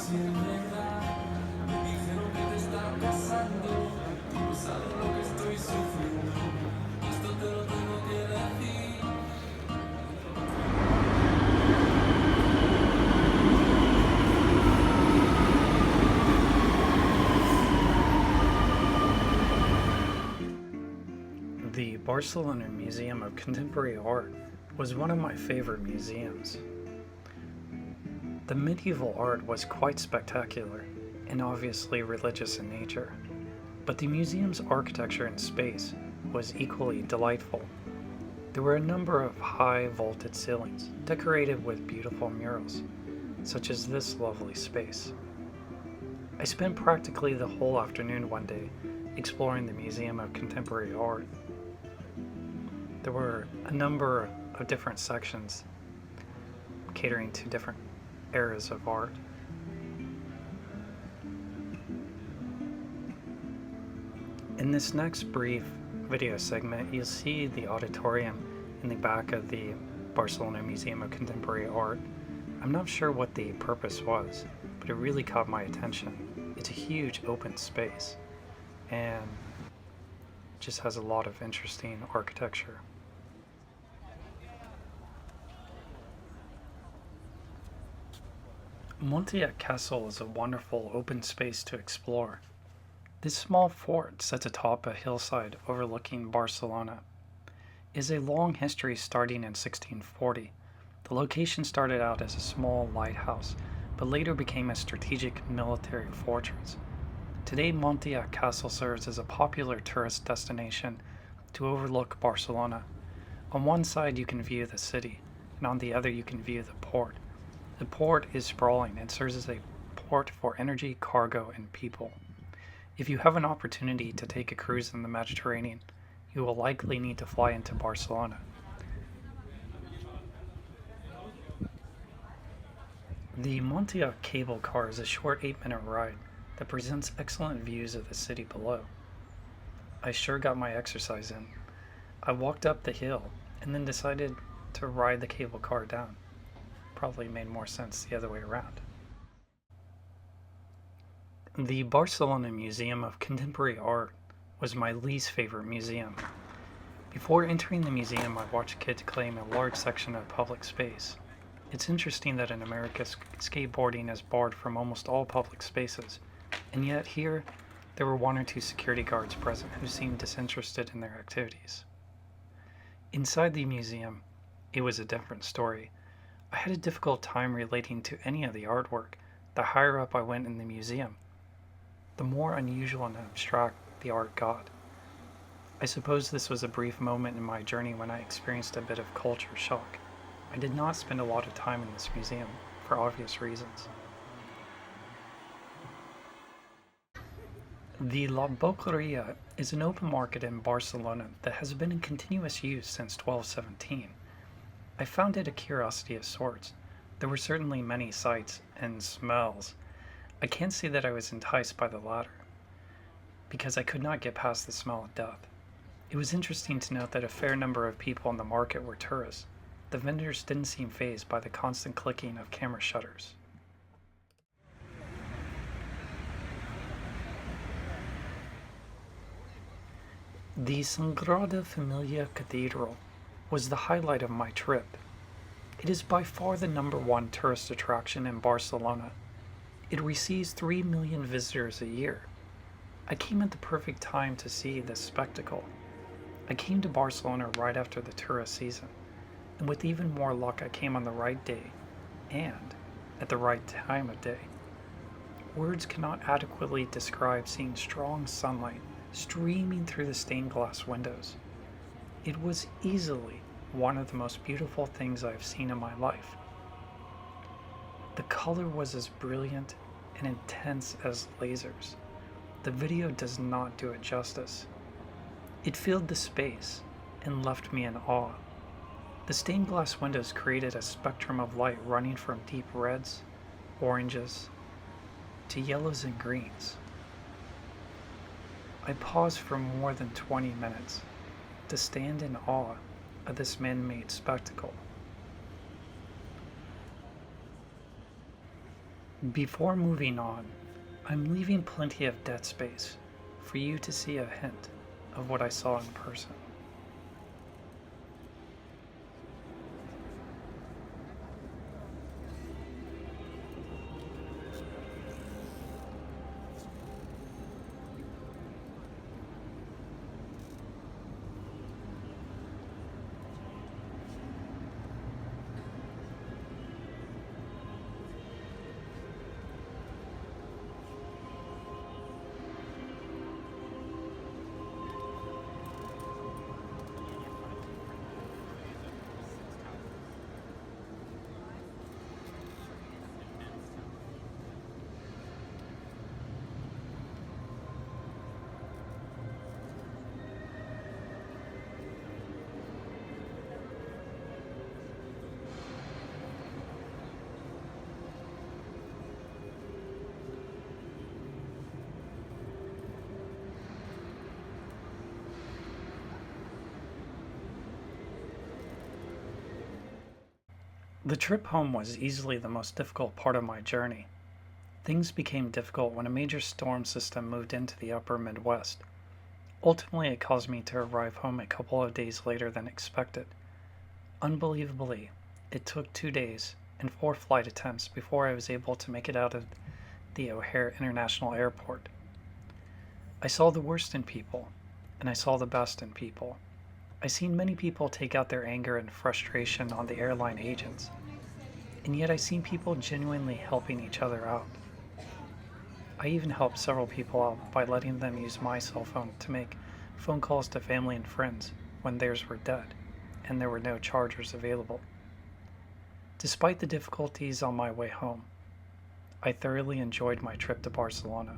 si es verdad. Me dijeron que te está casando. Tú no sabes lo que estoy sufriendo. Esto te lo tengo que decir. The Barcelona Museum of Contemporary Art was one of my favorite museums. The medieval art was quite spectacular and obviously religious in nature, but the museum's architecture and space was equally delightful. There were a number of high vaulted ceilings decorated with beautiful murals, such as this lovely space. I spent practically the whole afternoon one day exploring the Museum of Contemporary Art. There were a number of different sections catering to different eras of art. In this next brief video segment, you'll see the auditorium in the back of the Barcelona Museum of Contemporary Art. I'm not sure what the purpose was, but it really caught my attention. It's a huge open space and just has a lot of interesting architecture. Montjuïc Castle is a wonderful open space to explore. This small fort sits atop a hillside overlooking Barcelona. It has a long history starting in 1640. The location started out as a small lighthouse, but later became a strategic military fortress. Today, Montjuïc Castle serves as a popular tourist destination to overlook Barcelona. On one side you can view the city, and on the other you can view the port. The port is sprawling and serves as a port for energy, cargo, and people. If you have an opportunity to take a cruise in the Mediterranean, you will likely need to fly into Barcelona. The Montjuïc cable car is a short 8-minute ride that presents excellent views of the city below. I sure got my exercise in. I walked up the hill and then decided to ride the cable car down. Probably made more sense the other way around. The Barcelona Museum of Contemporary Art was my least favorite museum. Before entering the museum, I watched kids claim a large section of public space. It's interesting that in America, skateboarding is barred from almost all public spaces, and yet here, there were one or two security guards present who seemed disinterested in their activities. Inside the museum, it was a different story. I had a difficult time relating to any of the artwork the higher up I went in the museum, the more unusual and abstract the art got. I suppose this was a brief moment in my journey when I experienced a bit of culture shock. I did not spend a lot of time in this museum, for obvious reasons. The La Boqueria is an open market in Barcelona that has been in continuous use since 1217. I found it a curiosity of sorts. There were certainly many sights and smells. I can't say that I was enticed by the latter, because I could not get past the smell of death. It was interesting to note that a fair number of people in the market were tourists. The vendors didn't seem fazed by the constant clicking of camera shutters. The Sagrada Familia Cathedral was the highlight of my trip. It is by far the #1 tourist attraction in Barcelona. It receives 3 million visitors a year. I came at the perfect time to see this spectacle. I came to Barcelona right after the tourist season, and with even more luck I came on the right day and at the right time of day. Words cannot adequately describe seeing strong sunlight streaming through the stained glass windows. It was easily one of the most beautiful things I have seen in my life. The color was as brilliant and intense as lasers. The video does not do it justice. It filled the space and left me in awe. The stained glass windows created a spectrum of light running from deep reds, oranges, to yellows and greens. I paused for more than 20 minutes to stand in awe of this man-made spectacle. Before moving on, I'm leaving plenty of dead space for you to see a hint of what I saw in person. The trip home was easily the most difficult part of my journey. Things became difficult when a major storm system moved into the upper Midwest. Ultimately, it caused me to arrive home a couple of days later than expected. Unbelievably, it took 2 days and 4 flight attempts before I was able to make it out of the O'Hare International Airport. I saw the worst in people, and I saw the best in people. I seen many people take out their anger and frustration on the airline agents, and yet I seen people genuinely helping each other out. I even helped several people out by letting them use my cell phone to make phone calls to family and friends when theirs were dead and there were no chargers available. Despite the difficulties on my way home, I thoroughly enjoyed my trip to Barcelona.